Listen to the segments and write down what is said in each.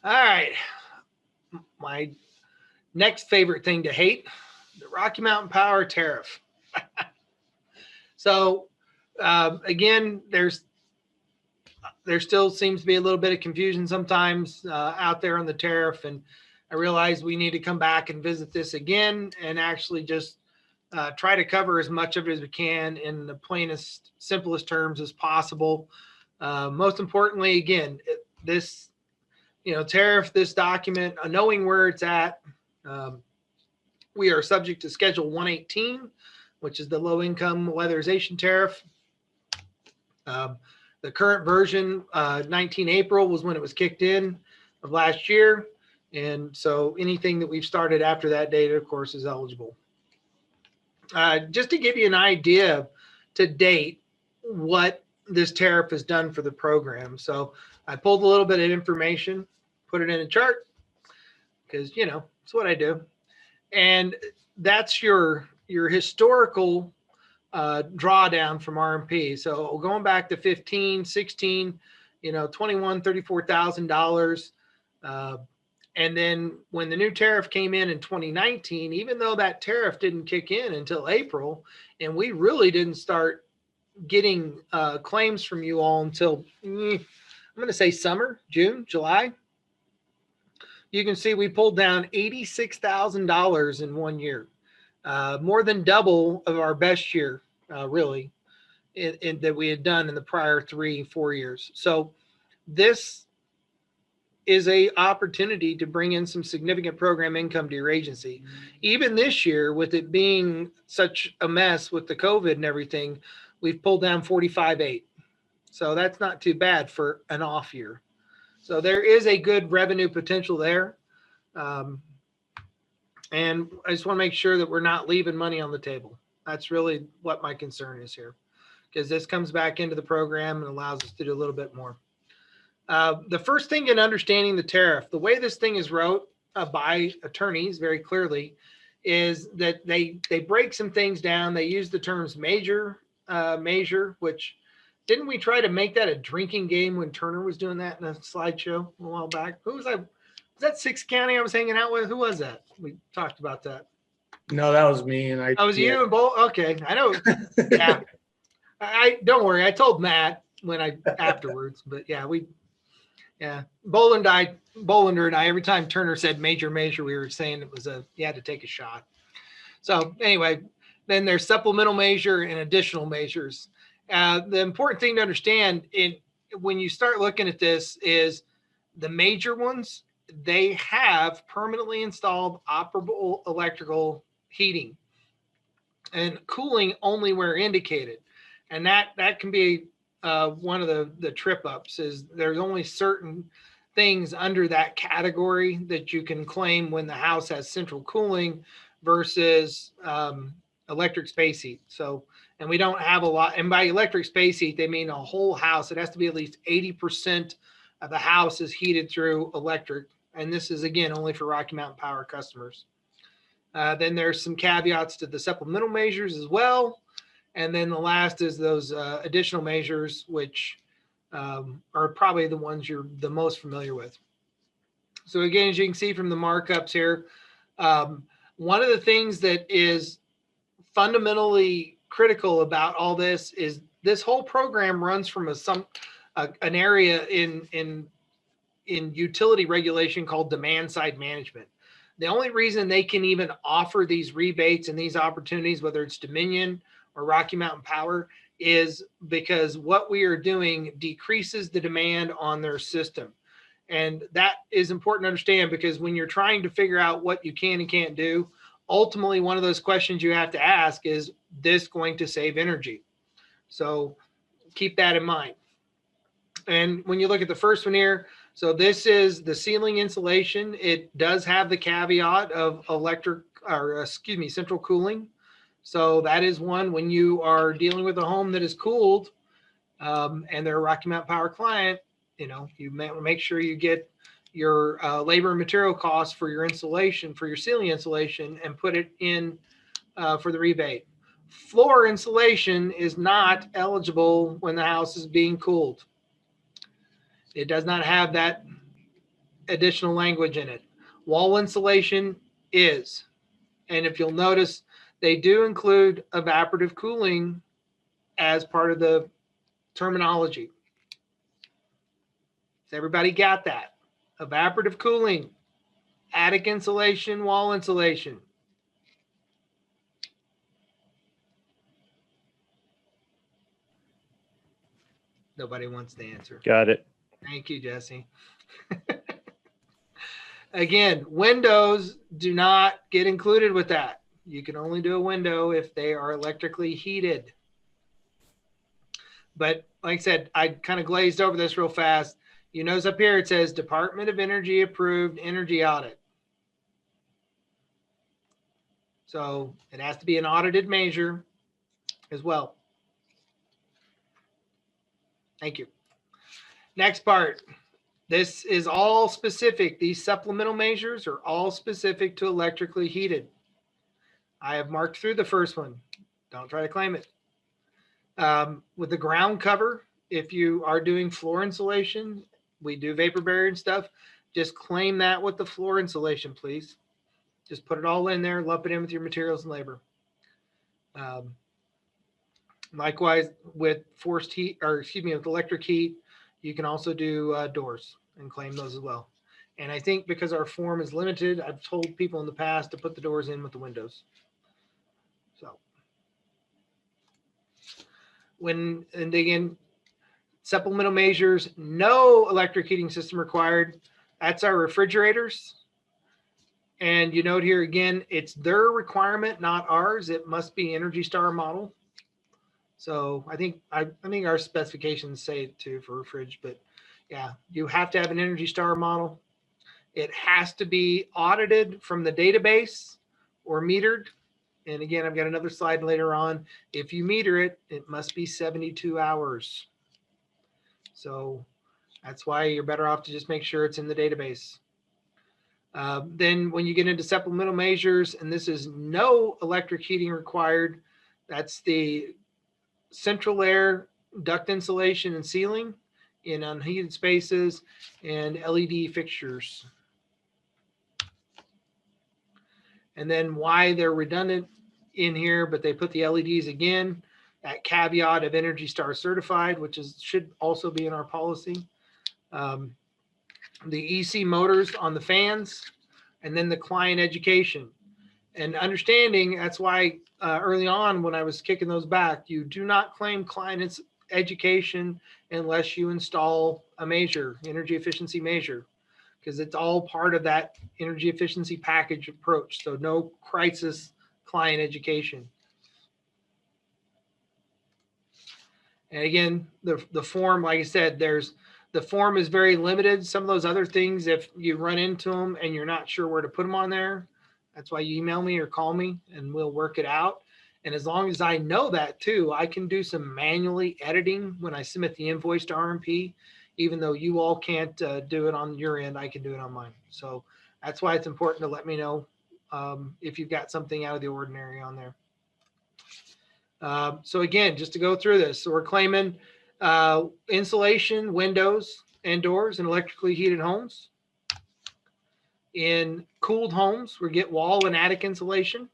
All right. My next favorite thing to hate, the Rocky Mountain Power tariff. So, again, there still seems to be a little bit of confusion sometimes out there on the tariff. And I realize we need to come back and visit this again and actually just try to cover as much of it as we can in the plainest, simplest terms as possible. Most importantly, again, this tariff, this document, knowing where it's at. We are subject to Schedule 118, which is the low income weatherization tariff. The current version, 19 April was when it was kicked in of last year. And so anything that we've started after that date, of course, is eligible. Just to give you an idea to date what this tariff has done for the program. So I pulled a little bit of information, put it in a chart, because, it's what I do. And that's your historical drawdown from RMP. So going back to 15, 16, 21, $34,000. And then when the new tariff came in 2019, even though that tariff didn't kick in until April, and we really didn't start getting claims from you all until, I'm going to say summer, June, July. You can see we pulled down $86,000 in 1 year, more than double of our best year, really, that we had done in the prior 3-4 years. So this is a opportunity to bring in some significant program income to your agency. Even this year, with it being such a mess with the COVID and everything, we've pulled down 45.8. So that's not too bad for an off year. So there is a good revenue potential there. And I just want to make sure that we're not leaving money on the table. That's really what my concern is here, because this comes back into the program and allows us to do a little bit more. The first thing in understanding the tariff, the way this thing is wrote by attorneys very clearly, is that they break some things down. They use the terms measure, which didn't we try to make that a drinking game when Turner was doing that in a slideshow a while back? Who was I? Was that Sixth County I was hanging out with? Who was that? We talked about that. No, that was me. And I was you and Bo. Okay, I know. Yeah, I don't worry. I told Matt afterwards, but yeah, Bolander and I, every time Turner said measure, we were saying it was you had to take a shot. So anyway, then there's supplemental measure and additional measures. The important thing to understand when you start looking at this is the major ones, they have permanently installed operable electrical heating and cooling only where indicated. And that can be one of the trip ups is there's only certain things under that category that you can claim when the house has central cooling versus electric space heat. So, and we don't have a lot, and by electric space heat, they mean a whole house. It has to be at least 80% of the house is heated through electric. And this is, again, only for Rocky Mountain Power customers. Then there's some caveats to the supplemental measures as well. And then the last is those additional measures, which are probably the ones you're the most familiar with. So again, as you can see from the markups here, one of the things that is fundamentally critical about all this is this whole program runs from an area in utility regulation called demand side management. The only reason they can even offer these rebates and these opportunities, whether it's Dominion or Rocky Mountain Power, is because what we are doing decreases the demand on their system. And that is important to understand, because when you're trying to figure out what you can and can't do, ultimately one of those questions you have to ask is this going to save energy? So keep that in mind. And when you look at the first one here, so this is the ceiling insulation. It does have the caveat of central cooling. So that is one when you are dealing with a home that is cooled and they're a Rocky Mountain Power client, you make sure you get your labor and material costs for your insulation, for your ceiling insulation, and put it in for the rebate. Floor insulation is not eligible when the house is being cooled. It does not have that additional language in it. Wall insulation is. And if you'll notice, they do include evaporative cooling as part of the terminology. So everybody got that? Evaporative cooling, attic insulation, wall insulation. Nobody wants to answer. Got it. Thank you, Jesse. Again, windows do not get included with that. You can only do a window if they are electrically heated. But like I said, I kind of glazed over this real fast. You notice up here it says Department of Energy approved energy audit. So it has to be an audited measure as well. Thank you. Next part. This is all specific. These supplemental measures are all specific to electrically heated. I have marked through the first one. Don't try to claim it. With the ground cover, if you are doing floor insulation, we do vapor barrier and stuff, just claim that with the floor insulation, please. Just put it all in there, lump it in with your materials and labor. Likewise, with forced heat, or excuse me, with electric heat, you can also do doors and claim those as well. And I think because our form is limited, I've told people in the past to put the doors in with the windows. So and again, supplemental measures, no electric heating system required. That's our refrigerators. And you note here again, it's their requirement, not ours. It must be Energy Star model. So I think our specifications say it too for a fridge, but yeah, you have to have an Energy Star model. It has to be audited from the database or metered. And again, I've got another slide later on. If you meter it, it must be 72 hours. So that's why you're better off to just make sure it's in the database. Then when you get into supplemental measures, and this is no electric heating required, that's the central air, duct insulation and ceiling in unheated spaces, and LED fixtures. And then why they're redundant in here, but they put the LEDs again, that caveat of Energy Star certified, which should also be in our policy. The EC motors on the fans, and then the client education. And understanding, that's why early on when I was kicking those back, you do not claim client education unless you install a measure, energy efficiency measure, because it's all part of that energy efficiency package approach. So no crisis client education. And again, the form, like I said, the form is very limited. Some of those other things, if you run into them and you're not sure where to put them on there, that's why you email me or call me and we'll work it out. And as long as I know that too, I can do some manually editing when I submit the invoice to RMP. Even though you all can't do it on your end, I can do it on mine. So that's why it's important to let me know if you've got something out of the ordinary on there. So again, just to go through this, so we're claiming insulation, windows and doors in electrically heated homes. In cooled homes, we get wall and attic insulation.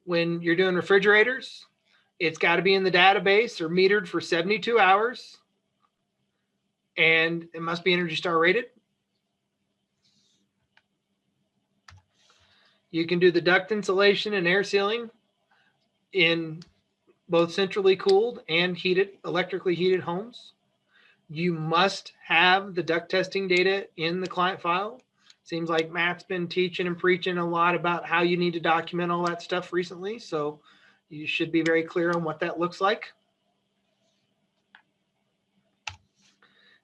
When you're doing refrigerators, it's got to be in the database or metered for 72 hours. And it must be Energy Star rated. You can do the duct insulation and air sealing in both centrally cooled and heated, electrically heated homes. You must have the duct testing data in the client file. Seems like Matt's been teaching and preaching a lot about how you need to document all that stuff recently. So you should be very clear on what that looks like.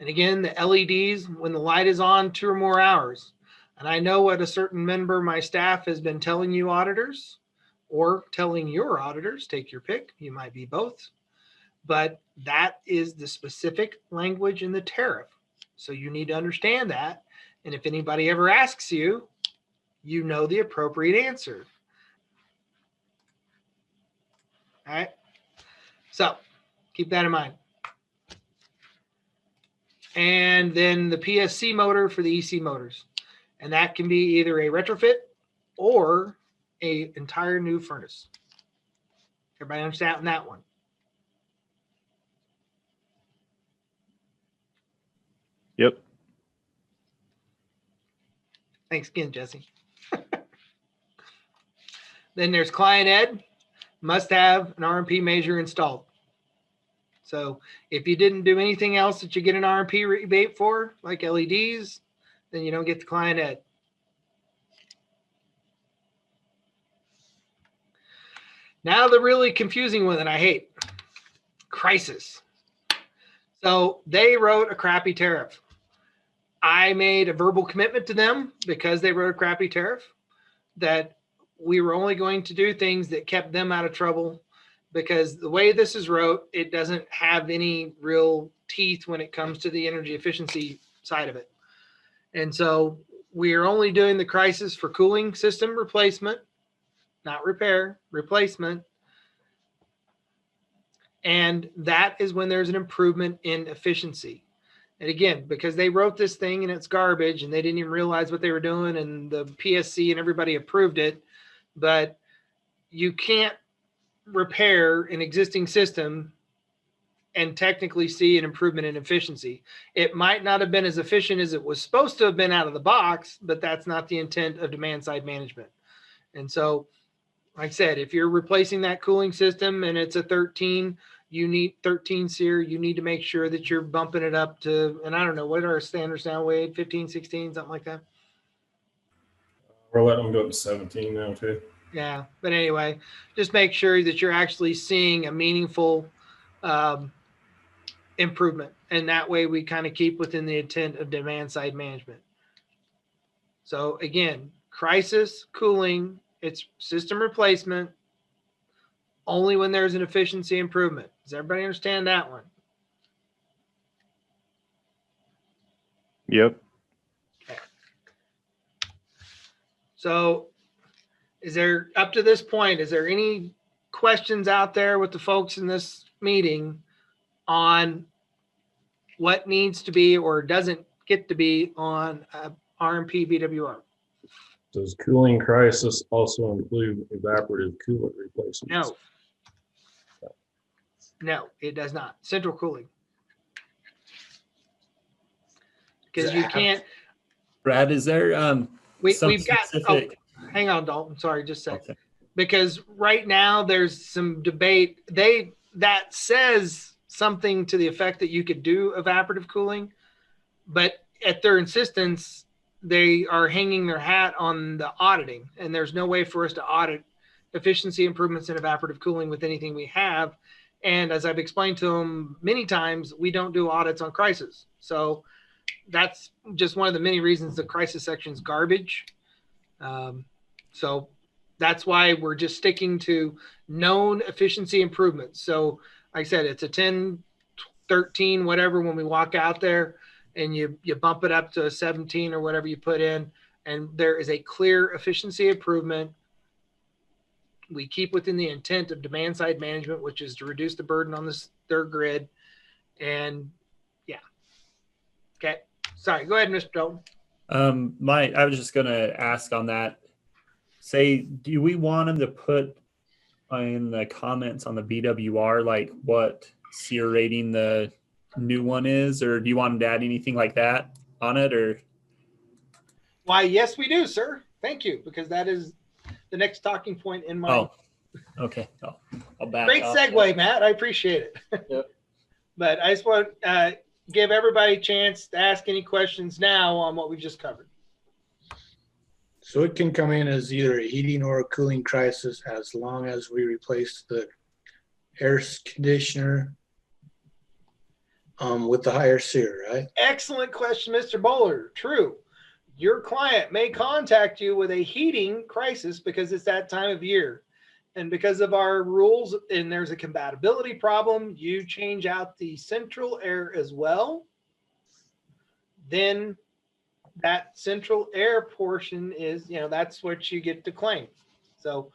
And again, the LEDs, when the light is on 2 or more hours. And I know what a certain member of my staff has been telling you auditors, or telling your auditors, take your pick, you might be both. But that is the specific language in the tariff. So you need to understand that. And if anybody ever asks you, you know the appropriate answer. All right. So keep that in mind. and then the PSC motor for the EC motors. And that can be either a retrofit or a entire new furnace. Everybody understand that one? Yep. Thanks again, Jesse. Then there's client ed, must have an RMP measure installed. So if you didn't do anything else that you get an RMP rebate for, like LEDs, then you don't get the client ed. Now the really confusing one that I hate, crisis. So they wrote a crappy tariff. I made a verbal commitment to them because they wrote a crappy tariff that we were only going to do things that kept them out of trouble, because the way this is wrote, it doesn't have any real teeth when it comes to the energy efficiency side of it. And so we are only doing the crisis for cooling system replacement, not repair, replacement. And that is when there's an improvement in efficiency. And again, because they wrote this thing and it's garbage and they didn't even realize what they were doing, and the PSC and everybody approved it, but you can't repair an existing system and technically see an improvement in efficiency. It might not have been as efficient as it was supposed to have been out of the box, but that's not the intent of demand side management. And so, like I said, if you're replacing that cooling system and it's a 13, you need 13 SEER, you need to make sure that you're bumping it up to, and I don't know, what are our standards now, Wade? 15, 16, something like that? We're letting them go up to 17 now too. Yeah, but anyway, just make sure that you're actually seeing a meaningful improvement. And that way we kind of keep within the intent of demand side management. So again, crisis, cooling, it's system replacement, only when there's an efficiency improvement. Does everybody understand that one? Yep. Okay. So is there, up to this point, is there any questions out there with the folks in this meeting on what needs to be or doesn't get to be on RMP VWR? Does cooling crisis also include evaporative coolant replacements? No. No, it does not. Central cooling. Because you can't. Brad, is there We've got, specific... hang on, Dalton. Sorry, just a sec. Okay. Because right now there's some debate. That says something to the effect that you could do evaporative cooling, but at their insistence, they are hanging their hat on the auditing, and there's no way for us to audit efficiency improvements in evaporative cooling with anything we have. And as I've explained to them many times, we don't do audits on crisis. So that's just one of the many reasons the crisis section is garbage. So that's why we're just sticking to known efficiency improvements. So like I said, it's a 10, 13, whatever, when we walk out there, and you bump it up to a 17 or whatever you put in, and there is a clear efficiency improvement. We keep within the intent of demand side management, which is to reduce the burden on their grid. And yeah. Okay. Sorry. Go ahead, Mr. Dalton. I was just going to ask on that. Say, do we want them to put in the comments on the BWR, like what SEER rating the new one is, or do you want them to add anything like that on it, or? Why, yes, we do, sir. Thank you, because that is the next talking point in my. Oh, okay. Oh, I'll back Great off. segue, Matt. I appreciate it. Yep. But I just want to give everybody a chance to ask any questions now on what we've just covered. So it can come in as either a heating or a cooling crisis as long as we replace the air conditioner with the higher SEER, right? Excellent question, Mr. Bowler. True. Your client may contact you with a heating crisis because it's that time of year. And because of our rules, and there's a compatibility problem, you change out the central air as well. Then that central air portion is, that's what you get to claim. So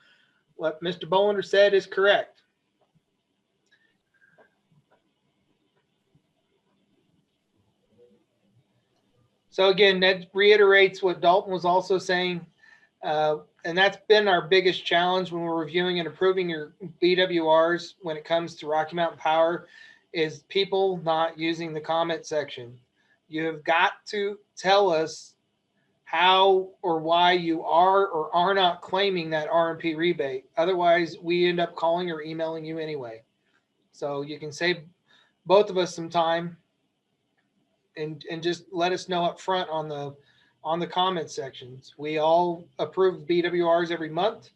what Mr. Bowler said is correct. So again, that reiterates what Dalton was also saying. And that's been our biggest challenge when we're reviewing and approving your BWRs when it comes to Rocky Mountain Power is people not using the comment section. You have got to tell us how or why you are or are not claiming that RMP rebate. Otherwise, we end up calling or emailing you anyway. So you can save both of us some time and just let us know up front on the comment sections. We all approve BWRs every month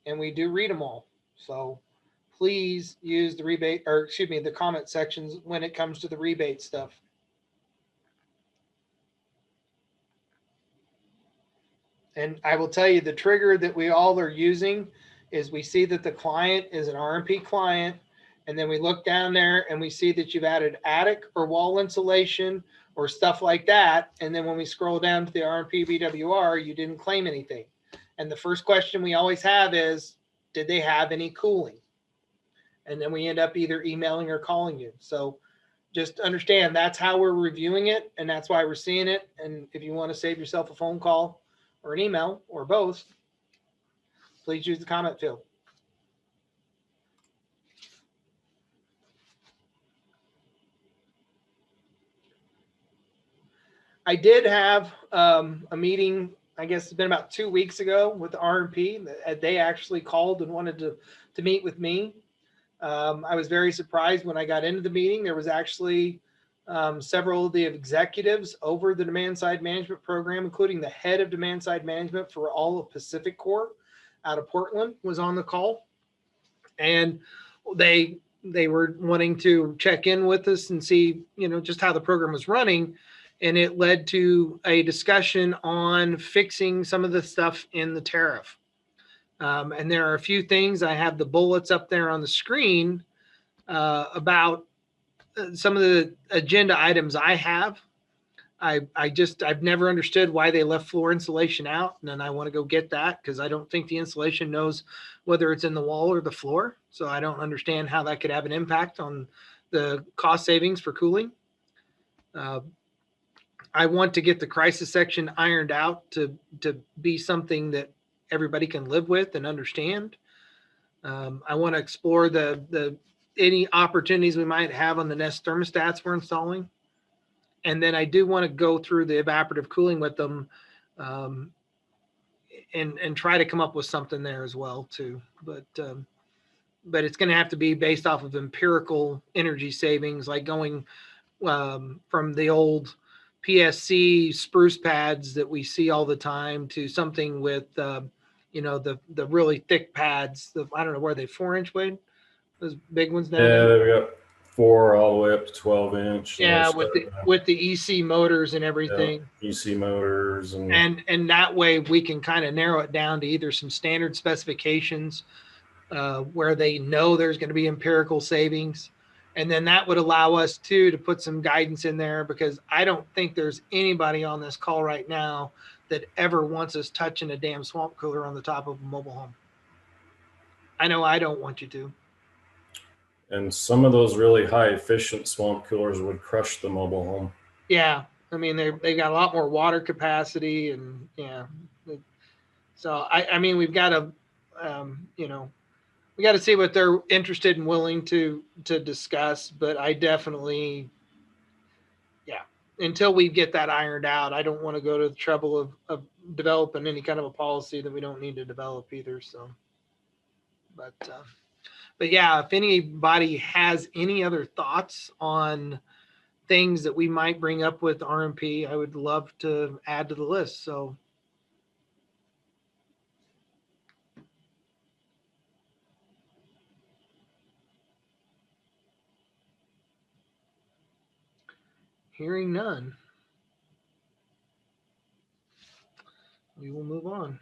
and we do read them all. So please use the rebate, or excuse me, the comment sections when it comes to the rebate stuff. And I will tell you the trigger that we all are using is we see that the client is an RMP client. And then we look down there and we see that you've added attic or wall insulation or stuff like that. And then when we scroll down to the RMP BWR, you didn't claim anything. And the first question we always have is, did they have any cooling? And then we end up either emailing or calling you. So just understand that's how we're reviewing it. And that's why we're seeing it. And if you want to save yourself a phone call or an email or both, please use the comment field. I did have a meeting, I guess it's been about 2 weeks ago with the RMP. They actually called and wanted to meet with me. I was very surprised when I got into the meeting. There was actually several of the executives over the demand side management program, including the head of demand side management for all of Pacific Corp out of Portland was on the call. And they were wanting to check in with us and see, just how the program was running. And it led to a discussion on fixing some of the stuff in the tariff. And there are a few things. I have the bullets up there on the screen about some of the agenda items I have. I've never understood why they left floor insulation out. And then I want to go get that because I don't think the insulation knows whether it's in the wall or the floor. So I don't understand how that could have an impact on the cost savings for cooling. I want to get the crisis section ironed out to be something that everybody can live with and understand. I want to explore any opportunities we might have on the Nest thermostats we're installing. And then I do want to go through the evaporative cooling with them and try to come up with something there as well too. But it's going to have to be based off of empirical energy savings, like going from the old PSC spruce pads that we see all the time to something with, the really thick pads. I don't know, where they 4-inch, Wade? Those big ones down there? we got 4 all the way up to 12-inch. Yeah, with the EC motors and everything. Yeah, EC motors and that way we can kind of narrow it down to either some standard specifications where they know there's going to be empirical savings. And then that would allow us to put some guidance in there, because I don't think there's anybody on this call right now that ever wants us touching a damn swamp cooler on the top of a mobile home. I know I don't want you to. And some of those really high efficient swamp coolers would crush the mobile home. Yeah. I mean, they got a lot more water capacity and yeah. So I mean, we've got to, we got to see what they're interested and willing to discuss, but I definitely, until we get that ironed out, I don't want to go to the trouble of developing any kind of a policy that we don't need to develop either. So, but yeah, if anybody has any other thoughts on things that we might bring up with RMP, I would love to add to the list. So. Hearing none, we will move on.